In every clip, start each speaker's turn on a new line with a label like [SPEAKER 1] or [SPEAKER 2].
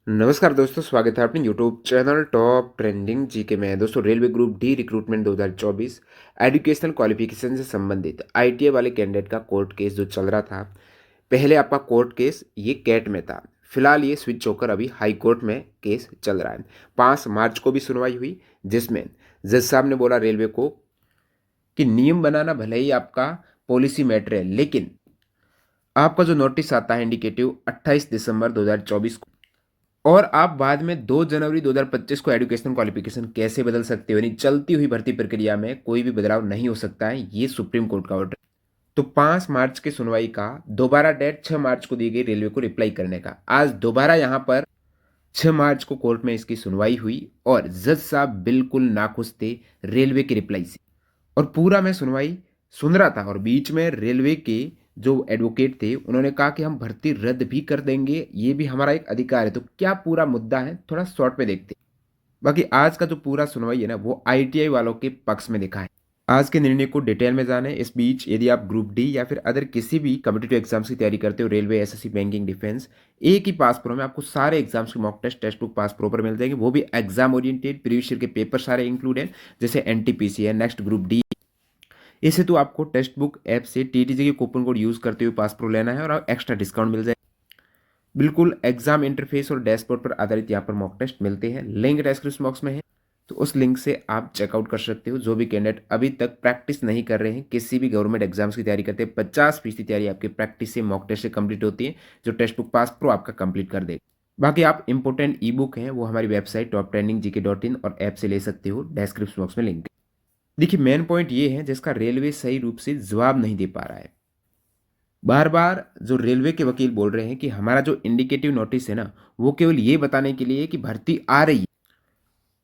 [SPEAKER 1] नमस्कार दोस्तों, स्वागत है अपने YouTube channel top trending GK में। दोस्तों, railway group D recruitment 2024 educational qualification से संबंधित आईटीआई वाले कैंडिडेट का कोर्ट केस जो चल रहा था। पहले आपका कोर्ट केस ये कैट में था, फिलहाल ये स्विच होकर अभी हाई कोर्ट में केस चल रहा है। 5 मार्च को भी सुनवाई हुई, जिसमें जज साहब ने बोला रेलवे को कि नियम बनाना भले ही आपका पॉलिसी मैटर है, लेकिन आपका जो नोटिस आता है इंडिकेटिव 28 दिसंबर 2024 को, और आप बाद में 2 जनवरी 2025 को एजुकेशनल क्वालिफिकेशन कैसे बदल सकते हो, यानी चलती हुई भर्ती प्रक्रिया में कोई भी बदलाव नहीं हो सकता है, ये सुप्रीम कोर्ट का ऑर्डर। तो 5 मार्च की सुनवाई का दोबारा डेट 6 मार्च को दी गई रेलवे को रिप्लाई करने का। आज दोबारा यहाँ पर 6 मार्च को कोर्ट में इसकी सुनवाई हुई और जज साहब बिल्कुल नाखुश थे रेलवे की रिप्लाई से। और पूरा मैं सुनवाई सुन रहा था और बीच में रेलवे के जो एडवोकेट थे उन्होंने कहा कि हम भर्ती रद्द भी कर देंगे, ये भी हमारा एक अधिकार है। तो क्या पूरा मुद्दा है, थोड़ा शॉर्ट में देखते हैं। बाकी आज का जो पूरा सुनवाई है ना, वो आईटीआई वालों के पक्ष में दिखा है। आज के निर्णय को डिटेल में जाने। इस बीच यदि आप ग्रुप डी या फिर अदर किसी भी कम्पिटिटिव एग्जाम्स की तैयारी करते हो, रेलवे, एसएससी, बैंकिंग, डिफेंस, एक ही पास प्रो में आपको सारे एग्जाम्स के mock test, text book pass pro पर मिल जाएंगे, वो भी एग्जाम ओरिएंटेड। प्रीवियस ईयर के पेपर सारे इंक्लूड हैं, जैसे एनटीपीसी है, नेक्स्ट ग्रुप डी। इस हेतु आपको टेक्स्ट बुक ऐप से टीटीजे के कूपन कोड यूज करते हुए पास प्रो लेना है और एक्स्ट्रा डिस्काउंट मिल जाए। बिल्कुल एग्जाम इंटरफेस और डैशबोर्ड पर आधारित यहाँ पर मॉक टेस्ट मिलते हैं। लिंक डिस्क्रिप्शन बॉक्स में है, तो उस लिंक से आप चेकआउट कर सकते हो। जो भी कैंडिडेट अभी तक प्रैक्टिस नहीं कर रहे हैं, किसी भी गवर्नमेंट एग्जाम्स की तैयारी करते हैं, 50% तैयारी आपकी प्रैक्टिस से, मॉक टेस्ट से कंप्लीट होती है, जो टेक्स्ट बुक पास प्रो आपका कंप्लीट कर देगा। बाकी आप इंपोर्टेंट ई बुक हैं वो हमारी वेबसाइट toptrendinggk.in और ऐप से ले सकते हो, डिस्क्रिप्शन बॉक्स में लिंक है। देखिए, मेन पॉइंट ये है जिसका रेलवे सही रूप से जवाब नहीं दे पा रहा है। बार बार जो रेलवे के वकील बोल रहे हैं कि हमारा जो इंडिकेटिव नोटिस है ना, वो केवल ये बताने के लिए कि भर्ती आ रही है।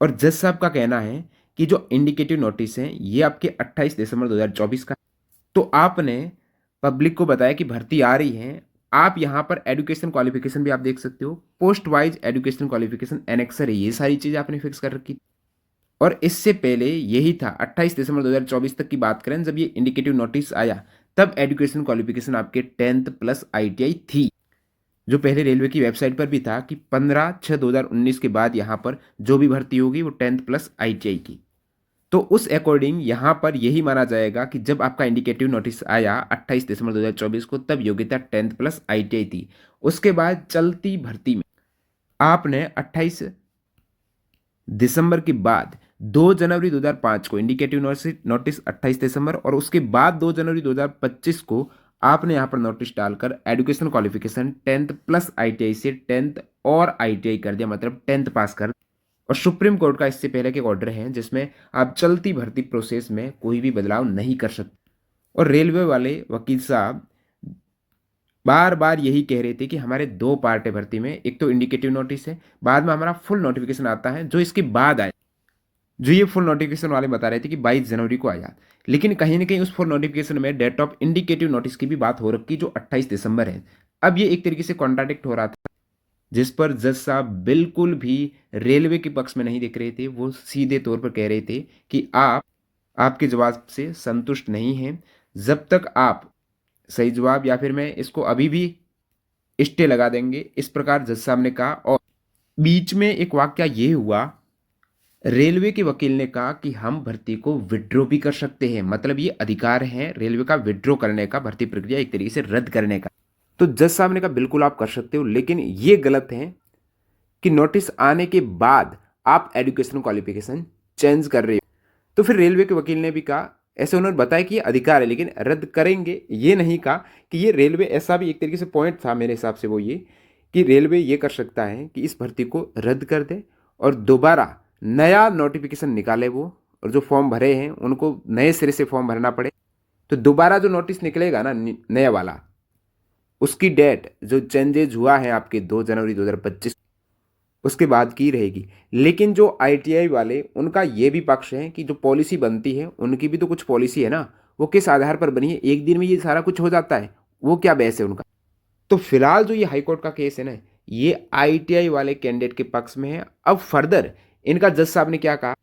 [SPEAKER 1] और जज साहब का कहना है कि जो इंडिकेटिव नोटिस है ये आपके 28 दिसंबर 2024 का। तो आपने पब्लिक को बताया कि भर्ती आ रही है। आप यहाँ पर एजुकेशन क्वालिफिकेशन भी आप देख सकते हो, post wise education qualification annexure है, ये सारी चीज़ आपने फिक्स कर रखी। और इससे पहले यही था, 28 दिसंबर 2024 तक की बात करें, जब ये इंडिकेटिव नोटिस आया तब एजुकेशन क्वालिफिकेशन आपके 10th प्लस आईटीआई थी, जो पहले रेलवे की वेबसाइट पर भी था कि 15/6/2019 के बाद यहाँ पर जो भी भर्ती होगी वो 10th प्लस आईटीआई की। तो उस अकॉर्डिंग यहाँ पर यही माना जाएगा कि जब आपका इंडिकेटिव नोटिस आया 28 दिसंबर 2024 को, तब योग्यता 10th प्लस आईटीआई थी। उसके बाद चलती भर्ती में आपने 28 दिसंबर के बाद 2 जनवरी 2005 को इंडिकेटिव नोटिस 28 दिसंबर, और उसके बाद 2 जनवरी 2025 को आपने यहाँ पर नोटिस डालकर education qualification 10th plus ITI से 10th और आईटीआई कर दिया, मतलब 10th पास कर। और सुप्रीम कोर्ट का इससे पहले के ऑर्डर है जिसमें आप चलती भर्ती प्रोसेस में कोई भी बदलाव नहीं कर सकते। और रेलवे वाले वकील साहब बार बार यही कह रहे थे कि हमारे 2 पार्ट है भर्ती में, एक तो इंडिकेटिव नोटिस है, बाद में हमारा फुल नोटिफिकेशन आता है जो इसके बाद आया। जो ये फुल नोटिफिकेशन वाले बता रहे थे कि 22 जनवरी को आया, लेकिन कहीं ना कहीं उस फुल नोटिफिकेशन में डेट ऑफ इंडिकेटिव नोटिस की भी बात हो रखी, जो 28 दिसंबर है। अब ये एक तरीके से कॉन्ट्राडिक्ट हो रहा था, जिस पर जज साहब बिल्कुल भी रेलवे के पक्ष में नहीं दिख रहे थे। वो सीधे तौर पर कह रहे थे कि आप आपके जवाब से संतुष्ट नहीं हैं, जब तक आप सही जवाब, या फिर मैं इसको अभी भी स्टे लगा देंगे, इस प्रकार जज साहब ने कहा। और बीच में एक वाकया ये हुआ, रेलवे के वकील ने कहा कि हम भर्ती को विड्रॉ भी कर सकते हैं, मतलब ये अधिकार है रेलवे का विड्रॉ करने का, भर्ती प्रक्रिया एक तरीके से रद्द करने का। तो जज साहब ने कहा बिल्कुल आप कर सकते हो, लेकिन ये गलत है कि नोटिस आने के बाद आप एजुकेशन क्वालिफिकेशन चेंज कर रहे हो। तो फिर रेलवे के वकील ने भी कहा, ऐसे उन्होंने बताया कि ये अधिकार है लेकिन रद्द करेंगे, ये नहीं कहा कि ये रेलवे, ऐसा भी एक तरीके से पॉइंट था मेरे हिसाब से, वो ये कि रेलवे ये कर सकता है कि इस भर्ती को रद्द कर दे और दोबारा नया नोटिफिकेशन निकाले वो, और जो फॉर्म भरे हैं उनको नए सिरे से फॉर्म भरना पड़े। तो दोबारा जो नोटिस निकलेगा ना नया वाला, उसकी डेट जो चेंजेज हुआ है आपके 2 जनवरी 2025, उसके बाद की रहेगी। लेकिन जो आईटीआई वाले, उनका ये भी पक्ष है कि जो पॉलिसी बनती है उनकी भी तो कुछ पॉलिसी है ना, वो किस आधार पर बनी है, एक दिन में ये सारा कुछ हो जाता है, वो क्या बहस है उनका। तो फिलहाल जो ये हाईकोर्ट का केस है ना, ये आईटीआई वाले कैंडिडेट के पक्ष में है। अब फर्दर इनका जज साहब ने क्या कहा,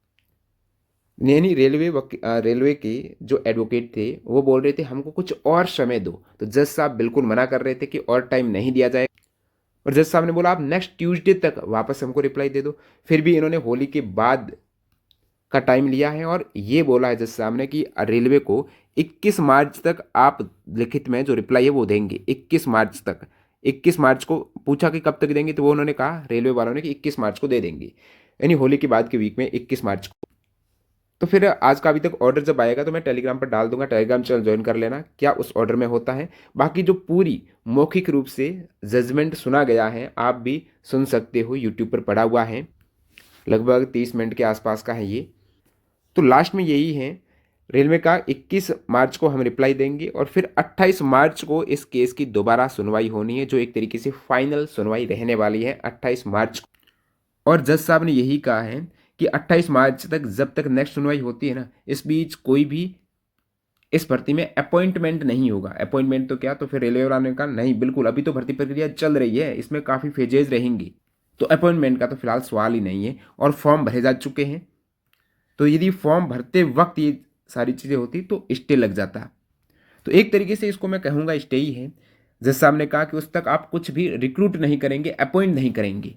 [SPEAKER 1] यानी रेलवे के जो एडवोकेट थे वो बोल रहे थे हमको कुछ और समय दो, तो जज साहब बिल्कुल मना कर रहे थे कि और टाइम नहीं दिया जाए। और जज साहब ने बोला आप नेक्स्ट ट्यूसडे तक वापस हमको रिप्लाई दे दो। फिर भी इन्होंने होली के बाद का टाइम लिया है और ये बोला है जज साहब ने कि रेलवे को 21 मार्च तक आप लिखित में जो रिप्लाई है वो देंगे, 21 मार्च तक। 21 मार्च को पूछा कि कब तक देंगे, तो वो उन्होंने कहा रेलवे वालों ने कि 21 मार्च को दे देंगे, यानी होली के बाद के वीक में 21 मार्च को। तो फिर आज का अभी तक ऑर्डर जब आएगा तो मैं टेलीग्राम पर डाल दूंगा, टेलीग्राम चैनल ज्वाइन कर लेना क्या उस ऑर्डर में होता है। बाकी जो पूरी मौखिक रूप से जजमेंट सुना गया है आप भी सुन सकते हो, यूट्यूब पर पड़ा हुआ है, लगभग 30 मिनट के आसपास का है ये। तो लास्ट में यही है, रेलवे का 21 मार्च को हम रिप्लाई देंगे और फिर 28 मार्च को इस केस की दोबारा सुनवाई होनी है, जो एक तरीके से फाइनल सुनवाई रहने वाली है 28 मार्च को। और जज साहब ने यही कहा है कि 28 मार्च तक जब तक नेक्स्ट सुनवाई होती है ना, इस बीच कोई भी इस भर्ती में अपॉइंटमेंट नहीं होगा। अपॉइंटमेंट तो क्या, तो फिर रेलवे वालों ने कहा नहीं बिल्कुल, अभी तो भर्ती प्रक्रिया चल रही है, इसमें काफ़ी फेजेज रहेंगी, तो अपॉइंटमेंट का तो फिलहाल सवाल ही नहीं है। और फॉर्म भरे जा चुके हैं, तो यदि फॉर्म भरते वक्त ये सारी चीज़ें होती तो स्टे लग जाता। तो एक तरीके से इसको मैं कहूँगा स्टे ही है। जज साहब ने कहा कि उस तक आप कुछ भी रिक्रूट नहीं करेंगे, अपॉइंट नहीं करेंगे,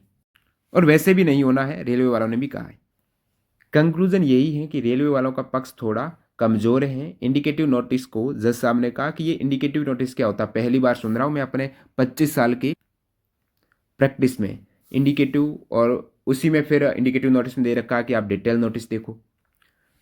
[SPEAKER 1] और वैसे भी नहीं होना है, रेलवे वालों ने भी कहा है। कंक्लूजन यही है कि रेलवे वालों का पक्ष थोड़ा कमज़ोर है। इंडिकेटिव नोटिस को जज साहब ने कहा कि ये इंडिकेटिव नोटिस क्या होता है, पहली बार सुन रहा हूँ मैं अपने 25 साल की प्रैक्टिस में इंडिकेटिव, और उसी में फिर इंडिकेटिव नोटिस में दे रखा है कि आप डिटेल नोटिस देखो।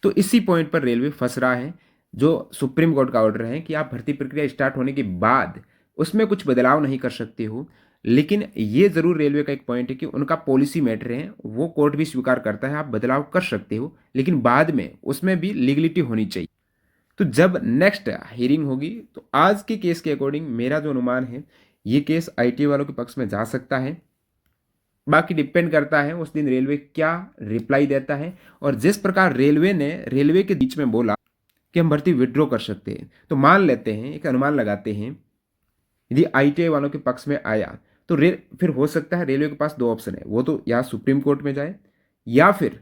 [SPEAKER 1] तो इसी पॉइंट पर रेलवे फंस रहा है, जो सुप्रीम कोर्ट का ऑर्डर है कि आप भर्ती प्रक्रिया स्टार्ट होने के बाद उसमें कुछ बदलाव नहीं कर सकते हो। लेकिन ये ज़रूर रेलवे का एक पॉइंट है कि उनका पॉलिसी मैटर है, वो कोर्ट भी स्वीकार करता है आप बदलाव कर सकते हो, लेकिन बाद में उसमें भी लीगलिटी होनी चाहिए। तो जब नेक्स्ट हियरिंग होगी तो आज के केस के अकॉर्डिंग मेरा जो अनुमान है, ये केस आईटीआई वालों के पक्ष में जा सकता है। बाकी डिपेंड करता है उस दिन रेलवे क्या रिप्लाई देता है। और जिस प्रकार रेलवे ने रेलवे के बीच में बोला कि हम भर्ती विड्रॉ कर सकते हैं, तो मान लेते हैं, एक अनुमान लगाते हैं, यदि आईटीआई वालों के पक्ष में आया तो फिर हो सकता है रेलवे के पास दो ऑप्शन है, वो तो या सुप्रीम कोर्ट में जाए, या फिर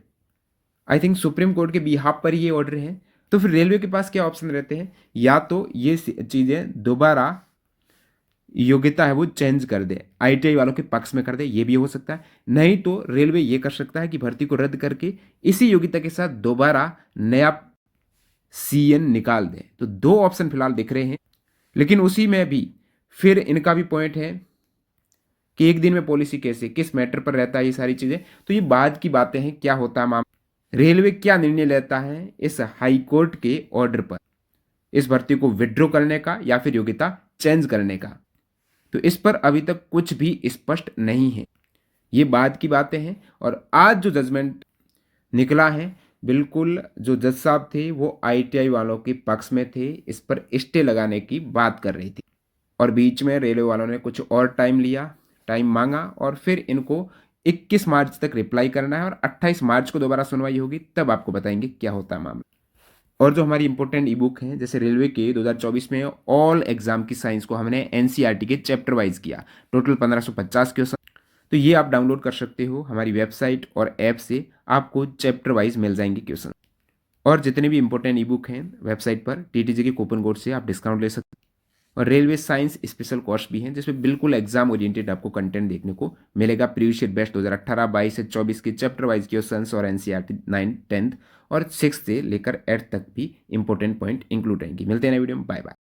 [SPEAKER 1] आई थिंक सुप्रीम कोर्ट के बिहाफ पर ये ऑर्डर है। तो फिर रेलवे के पास क्या ऑप्शन रहते हैं, या तो ये चीज़ें दोबारा योग्यता है वो चेंज कर दे, आईटीआई वालों के पक्ष में कर दे, ये भी हो सकता है। नहीं तो रेलवे ये कर सकता है कि भर्ती को रद्द करके इसी योग्यता के साथ दोबारा नया सीएन निकाल दे। तो दो ऑप्शन फिलहाल दिख रहे हैं, लेकिन उसी में भी फिर इनका भी पॉइंट है कि एक दिन में पॉलिसी कैसे, किस मैटर पर रहता है, ये सारी चीज़ें तो ये बाद की बातें हैं। क्या होता है मामला, रेलवे क्या निर्णय लेता है इस हाई कोर्ट के ऑर्डर पर, इस भर्ती को विड्रॉ करने का या फिर योग्यता चेंज करने का, तो इस पर अभी तक कुछ भी स्पष्ट नहीं है, ये बाद की बातें हैं। और आज जो जजमेंट निकला है, बिल्कुल जो जज साहब थे वो आईटीआई वालों के पक्ष में थे, इस पर स्टे लगाने की बात कर रही थी, और बीच में रेलवे वालों ने कुछ और टाइम लिया, टाइम मांगा, और फिर इनको 21 मार्च तक रिप्लाई करना है और 28 मार्च को दोबारा सुनवाई होगी, तब आपको बताएंगे क्या होता है मामला। और जो हमारी इंपॉर्टेंट ई बुक हैं, जैसे रेलवे के 2024 में ऑल एग्जाम की साइंस को हमने एनसीईआरटी के चैप्टर वाइज किया, टोटल 1550 क्वेश्चन, तो ये आप डाउनलोड कर सकते हो हमारी वेबसाइट और ऐप से, आपको चैप्टर वाइज मिल जाएंगे क्वेश्चन। और जितने भी इंपॉर्टेंट ई बुक हैं वेबसाइट पर टीटीजी के कूपन कोड से आप डिस्काउंट ले सकते हैं। और रेलवे साइंस स्पेशल कोर्स भी हैं, जिसमें बिल्कुल एग्जाम ओरिएंटेड आपको कंटेंट देखने को मिलेगा। प्रीवियस ईयर बेस्ट 2018, 22 से 24 के चैप्टर वाइज क्वेश्चंस और एनसीईआरटी 9, 10 और 6 से लेकर 8 तक भी इंपॉर्टेंट पॉइंट इंक्लूड रहेंगी। मिलते हैं नए वीडियो में, बाय बाय।